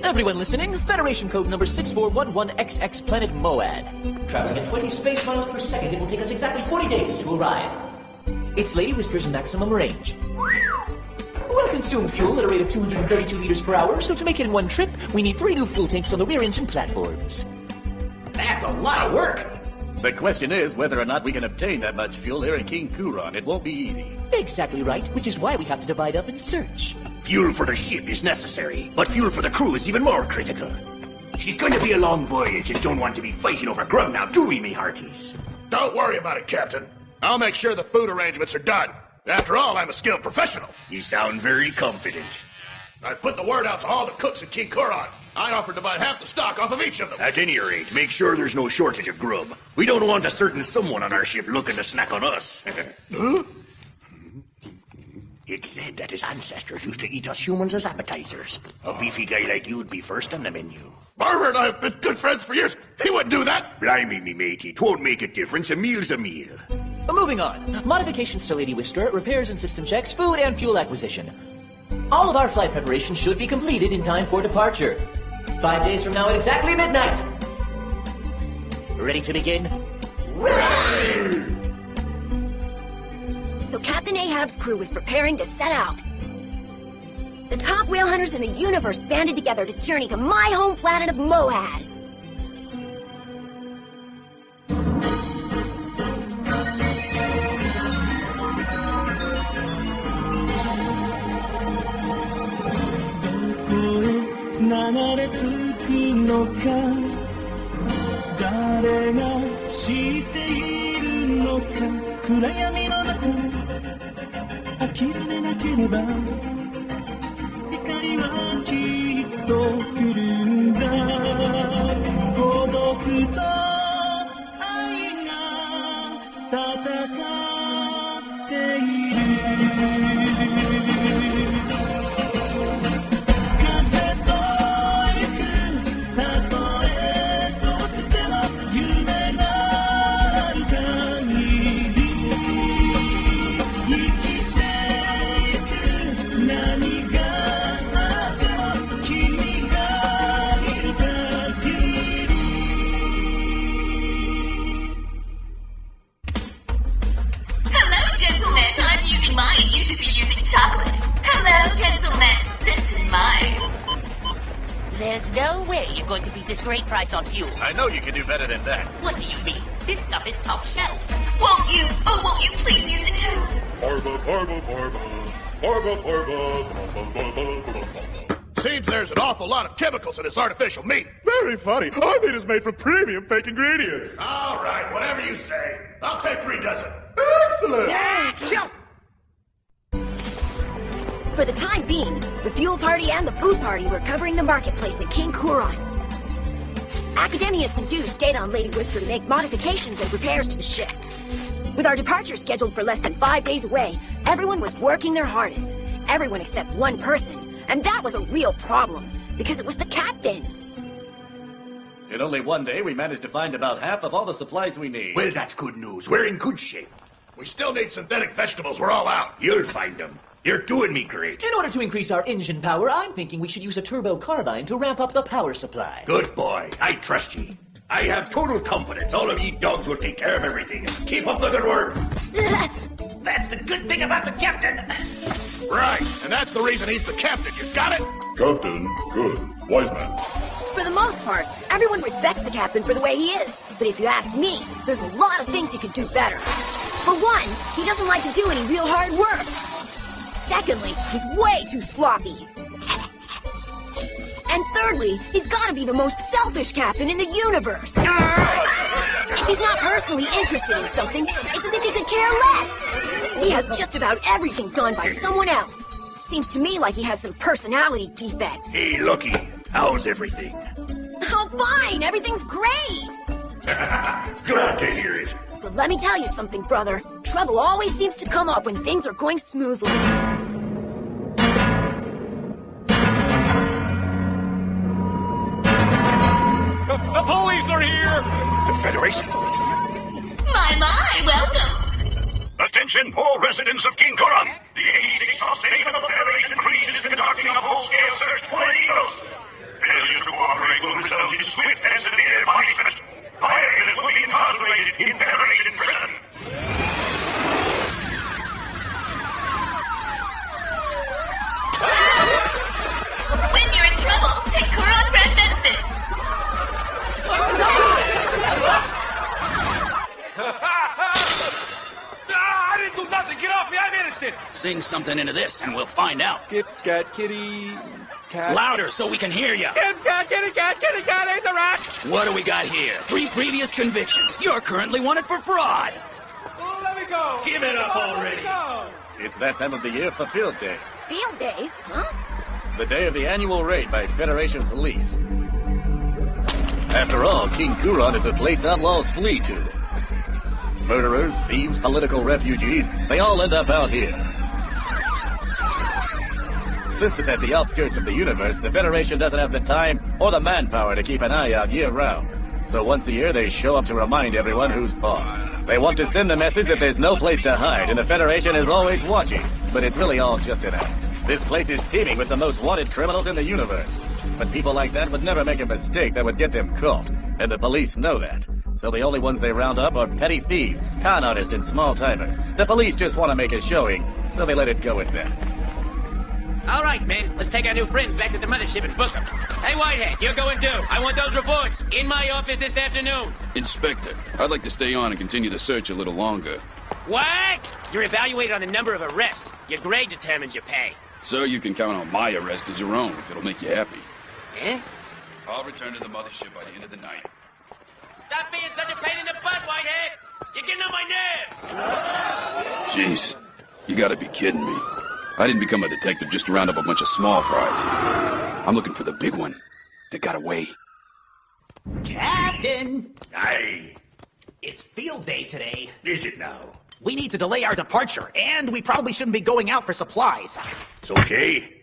Everyone listening, Federation code number 6411XX planet Moad. Traveling at 20 space miles per second, it will take us exactly 40 days to arrive. It's Lady Whisker's maximum range. We'll consume fuel at a rate of 232 liters per hour, so to make it in one trip, we need 3 new fuel tanks on the rear engine platforms. That's a lot of work! The question is whether or not we can obtain that much fuel here in King Kuron. It won't be easy. Exactly right, which is why we have to divide up and search. Fuel for the ship is necessary, but fuel for the crew is even more critical. She's going to be a long voyage and don't want to be fighting over grub now, do we, me hearties? Don't worry about it, Captain. I'll make sure the food arrangements are done. After all, I'm a skilled professional. You sound very confident. I put the word out to all the cooks in King Kuron. I offered to buy half the stock off of each of them. At any rate, make sure there's no shortage of grub. We don't want a certain someone on our ship looking to snack on us. Huh? It's said that his ancestors used to eat us humans as appetizers. A beefy guy like you'd be first on the menu. Barber and I have been good friends for years. He wouldn't do that. Blimey, me matey, 'twon't make a difference. A meal's a meal. Moving on. Modifications to Lady Whisker, repairs and system checks, food and fuel acquisition. All of our flight preparations should be completed in time for departure. 5 days from now at exactly midnight. Ready to begin? Ready! So Captain Ahab's crew was preparing to set out. The top whale hunters in the universe banded together to journey to my home planet of Moad. There's no way you're going to beat this great price on fuel. I know you can do better than that. What do you mean? This stuff is top shelf. Won't you please use it too? Seems there's an awful lot of chemicals in this artificial meat. Very funny. Our meat is made from premium fake ingredients. All right, whatever you say. I'll take 3 dozen. Excellent. Yeah, shut. For the time being, the fuel party and the food party were covering the marketplace at King Kuron. Academius and Dew stayed on Lady Whisker to make modifications and repairs to the ship. With our departure scheduled for less than 5 days away, everyone was working their hardest. Everyone except one person. And that was a real problem, because it was the captain. In only one day, we managed to find about half of all the supplies we need. Well, that's good news. We're in good shape. We still need synthetic vegetables. We're all out. You'll find them. You're doing me great. In order to increase our engine power, I'm thinking we should use a turbo carbine to ramp up the power supply. Good boy. I trust ye. I have total confidence all of ye dogs will take care of everything. Keep up the good work. That's the good thing about the captain. Right, and that's the reason he's the captain. You got it? Captain, good. Wise man. For the most part, everyone respects the captain for the way he is. But if you ask me, there's a lot of things he could do better. For one, he doesn't like to do any real hard work. Secondly, he's way too sloppy. And thirdly, he's gotta be the most selfish captain in the universe. If he's not personally interested in something, it's as if he could care less. He has just about everything done by someone else. Seems to me like he has some personality defects. Hey, Lucky, how's everything? Oh, fine, everything's great. Glad to hear it. But let me tell you something, brother. Trouble always seems to come up when things are going smoothly. The police are here! The Federation police. My, welcome. Attention, all residents of King Kuron. The 86th State of the Federation Police is conducting a full-scale search for illegal. Sing something into this and we'll find out. Skip, scat, kitty, cat. Louder so we can hear you. Skip, scat, kitty, cat, ain't the rat. What do we got here? 3 previous convictions. You're currently wanted for fraud. Oh, let me go. Give it up already. It's that time of the year for Field Day. Field day? Huh? The day of the annual raid by Federation police. After all, King Kuron is a place outlaws flee to. Murderers, thieves, political refugees, they all end up out here. Since it's at the outskirts of the universe, the Federation doesn't have the time or the manpower to keep an eye out year-round. So once a year, they show up to remind everyone who's boss. They want to send the message that there's no place to hide, and the Federation is always watching. But it's really all just an act. This place is teeming with the most wanted criminals in the universe. But people like that would never make a mistake that would get them caught. And the police know that. So the only ones they round up are petty thieves, con artists, and small-timers. The police just want to make a showing, so they let it go at that. All right, men. Let's take our new friends back to the mothership and book them. Hey, Whitehead, you're going too. I want those reports in my office this afternoon. Inspector, I'd like to stay on and continue the search a little longer. What? You're evaluated on the number of arrests. Your grade determines your pay. Sir, you can count on my arrest as your own if it'll make you happy. Eh? I'll return to the mothership by the end of the night. Stop being such a pain in the butt, Whitehead! You're getting on my nerves! Jeez, you gotta be kidding me. I didn't become a detective just to round up a bunch of small fries. I'm looking for the big one that got away. Captain! Aye. It's field day today. Is it now? We need to delay our departure, and we probably shouldn't be going out for supplies. It's okay.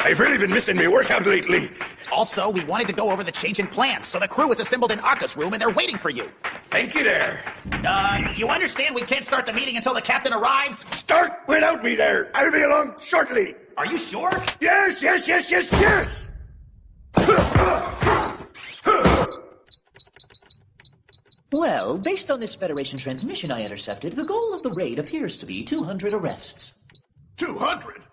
I've really been missing my workout lately. Also, we wanted to go over the change in plans, so the crew is assembled in Akka's room and they're waiting for you. Thank you there. You understand we can't start the meeting until the captain arrives? Start without me there. I'll be along shortly. Are you sure? Yes, yes, yes, yes, yes! Well, based on this Federation transmission I intercepted, the goal of the raid appears to be 200 arrests. 200?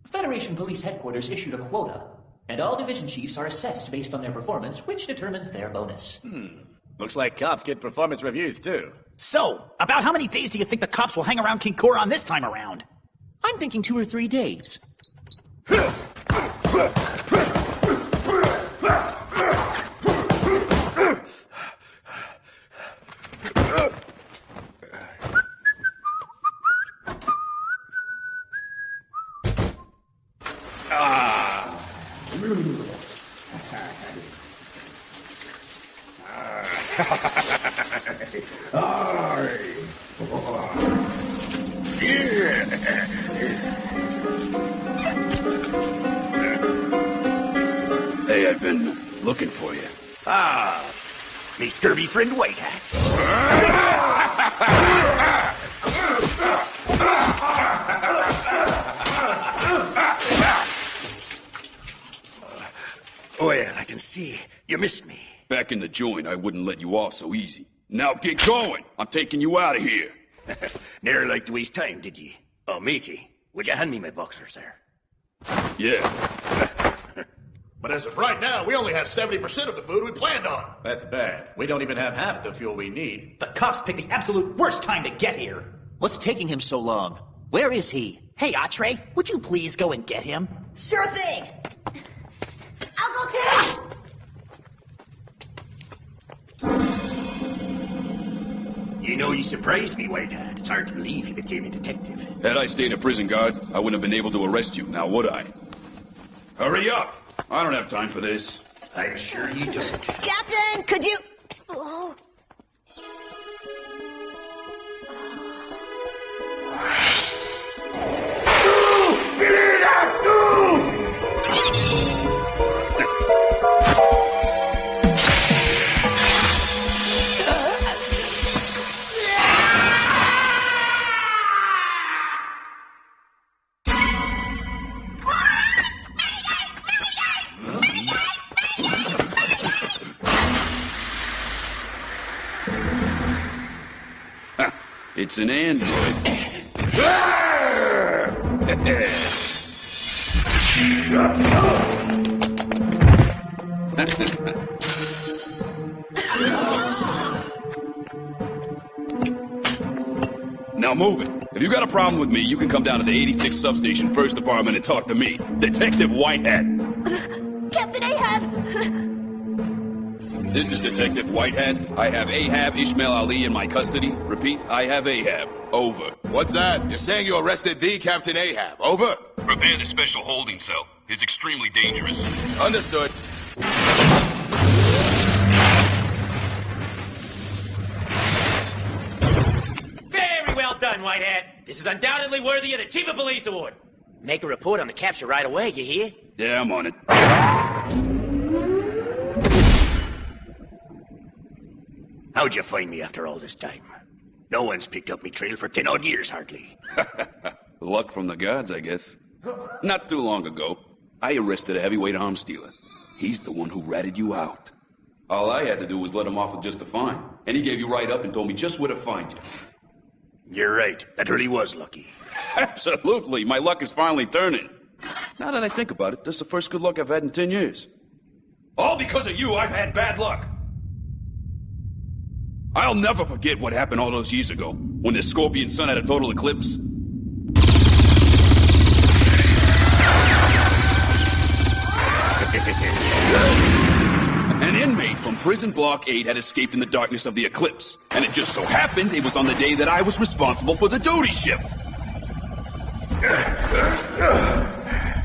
Federation Police Headquarters issued a quota, and all division chiefs are assessed based on their performance, which determines their bonus. Looks like cops get performance reviews, too. So, about how many days do you think the cops will hang around King Kuron this time around? I'm thinking 2 or 3 days. Hey, I've been looking for you. Ah, me scurvy friend Whitehat. Well, I can see you missed me. Back in the joint, I wouldn't let you off so easy. Now get going! I'm taking you out of here! Never liked to waste time, did ye? Oh, matey, would you hand me my boxers there? Yeah. But as of right now, we only have 70% of the food we planned on. That's bad. We don't even have half the fuel we need. The cops picked the absolute worst time to get here. What's taking him so long? Where is he? Hey, Atre, would you please go and get him? Sure thing. I'll go too. You know, you surprised me, Whitehat. It's hard to believe you became a detective. Had I stayed a prison guard, I wouldn't have been able to arrest you, now would I? Hurry up! I don't have time for this. I'm sure you don't. Captain, could you... Oh. It's an android. Now move it. If you got a problem with me, you can come down to the 86th substation, 1st Department, and talk to me, Detective Whitehead. Captain Ahab! This is Detective Whitehead. I have Ahab Ishmael Ali in my custody. Repeat, I have Ahab. Over. What's that? You're saying you arrested the Captain Ahab. Over. Prepare the special holding cell. He's extremely dangerous. Understood. Very well done, Whitehead. This is undoubtedly worthy of the Chief of Police Award. Make a report on the capture right away, you hear? Yeah, I'm on it. How'd you find me after all this time? No one's picked up me trail for 10 odd years, hardly. Luck from the gods, I guess. Not too long ago, I arrested a heavyweight arms dealer. He's the one who ratted you out. All I had to do was let him off with just a fine, and he gave you right up and told me just where to find you. You're right. That really was lucky. Absolutely. My luck is finally turning. Now that I think about it, this is the first good luck I've had in 10 years. All because of you, I've had bad luck. I'll never forget what happened all those years ago, when the Scorpion sun had a total eclipse. An inmate from Prison Block 8 had escaped in the darkness of the eclipse, and it just so happened it was on the day that I was responsible for the duty shift.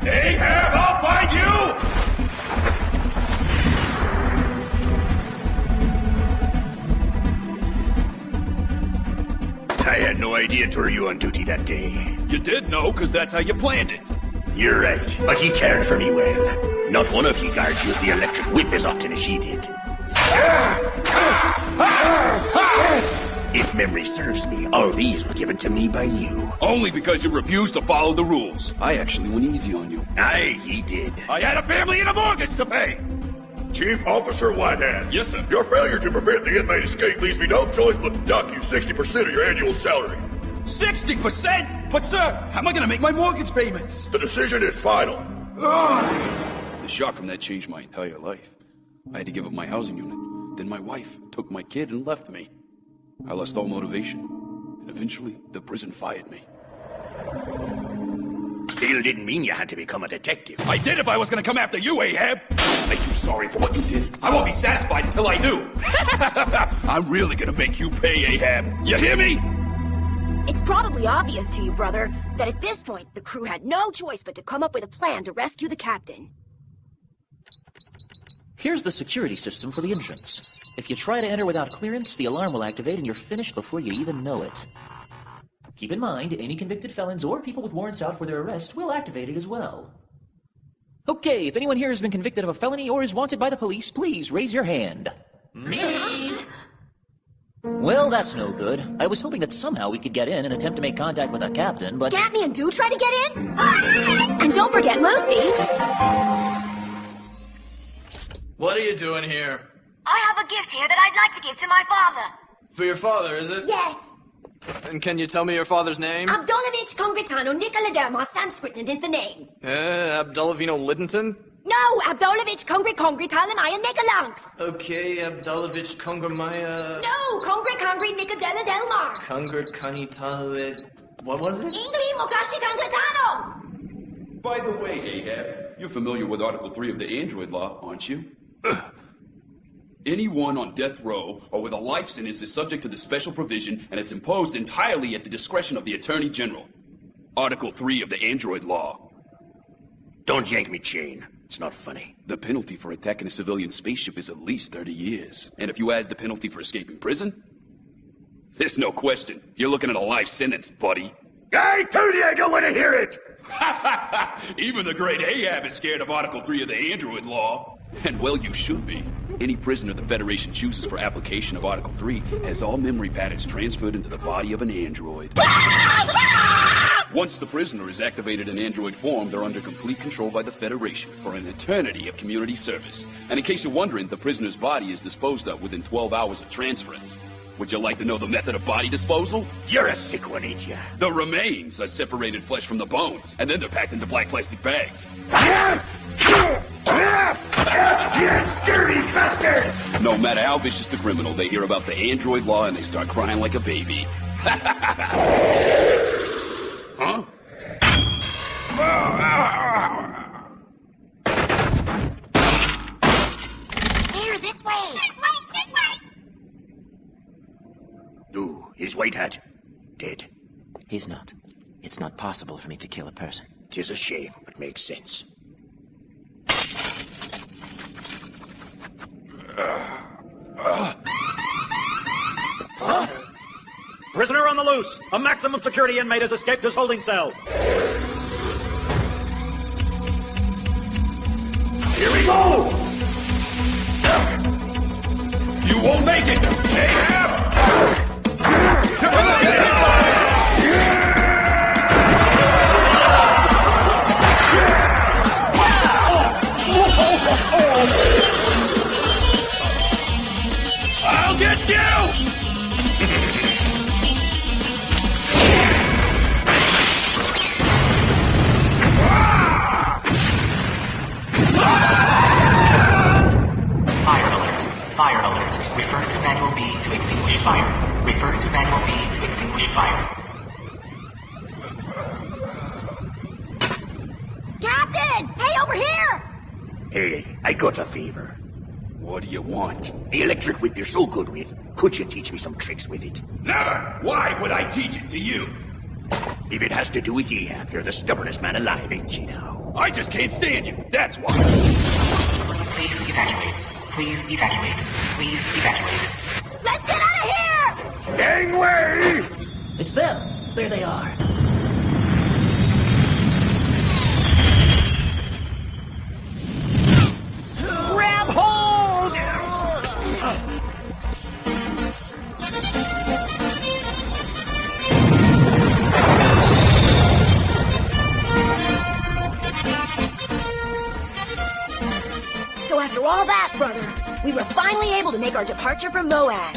Ahab, I'll find you! I had no idea it were you on duty that day. You did know, because that's how you planned it. You're right, but he cared for me well. Not one of you guards used the electric whip as often as he did. If memory serves me, all these were given to me by you. Only because you refused to follow the rules. I actually went easy on you. Aye, ye did. I had a family and a mortgage to pay. Chief Officer Whitehead. Yes, sir. Your failure to prevent the inmate escape leaves me no choice but to dock you 60% of your annual salary. 60%? But sir, how am I gonna make my mortgage payments? The decision is final. The shock from that changed my entire life. I had to give up my housing unit. Then my wife took my kid and left me. I lost all motivation. And eventually, the prison fired me. Still didn't mean you had to become a detective. I did if I was gonna come after you, Ahab. I'll make you sorry for what you did. I won't be satisfied until I do. I'm really gonna make you pay, Ahab. You hear me? It's probably obvious to you, brother, that at this point, the crew had no choice but to come up with a plan to rescue the captain. Here's the security system for the entrance. If you try to enter without clearance, the alarm will activate and you're finished before you even know it. Keep in mind, any convicted felons or people with warrants out for their arrest will activate it as well. Okay, if anyone here has been convicted of a felony or is wanted by the police, please raise your hand. Me? Well, that's no good. I was hoping that somehow we could get in and attempt to make contact with our captain, but... Can't me and Do try to get in? And don't forget Lucy! What are you doing here? I have a gift here that I'd like to give to my father. For your father, is it? Yes! And can you tell me your father's name? Abdullovich Kongratano Nicoladermos Sanskritin is the name. Abdullovino Liddington? No, Abdullovich Kongri Nikolanks. Okay, Abdullovich Kongramaya... No, Kongri Nicodella Delmar. Kanitale... What was it? Ingli Mogashi Kongratano. By the way, Ahab, you're familiar with Article 3 of the Android Law, aren't you? Anyone on death row or with a life sentence is subject to the special provision, and it's imposed entirely at the discretion of the Attorney General. Article 3 of the Android Law. Don't yank me chain. It's not funny. The penalty for attacking a civilian spaceship is at least 30 years. And if you add the penalty for escaping prison, there's no question. You're looking at a life sentence, buddy. I told you I don't want to hear it! Even the great Ahab is scared of Article 3 of the Android Law. And well, you should be. Any prisoner the Federation chooses for application of Article 3 has all memory patterns transferred into the body of an android. Once the prisoner is activated in android form, they're under complete control by the Federation for an eternity of community service. And in case you're wondering, the prisoner's body is disposed of within 12 hours of transference. Would you like to know the method of body disposal? You're a sick one, ain't ya? The remains are separated flesh from the bones, and then they're packed into black plastic bags. You scurry bastard! No matter how vicious the criminal, they hear about the Android Law and they start crying like a baby. Huh? Here, this way! This way! Ooh, his white hat. Dead. He's not. It's not possible for me to kill a person. 'Tis a shame, but makes sense. Prisoner on the loose! A maximum security inmate has escaped his holding cell. Here we go! You won't make it! I'll get you! Fire alert. Fire alert. Refer to manual B to extinguish fire. Refer to manual B to extinguish fire. Captain! Hey, over here! Hey, I got a favor. What do you want? The electric whip you're so good with. Could you teach me some tricks with it? Never! Why would I teach it to you? If it has to do with Ahab, you're the stubbornest man alive, ain't you now? I just can't stand you, that's why. Please evacuate. Please evacuate. Please evacuate. Let's get out of here! Gangway! It's them. There they are. Grab hold! So after all that, brother, we were finally able to make our departure from Moab.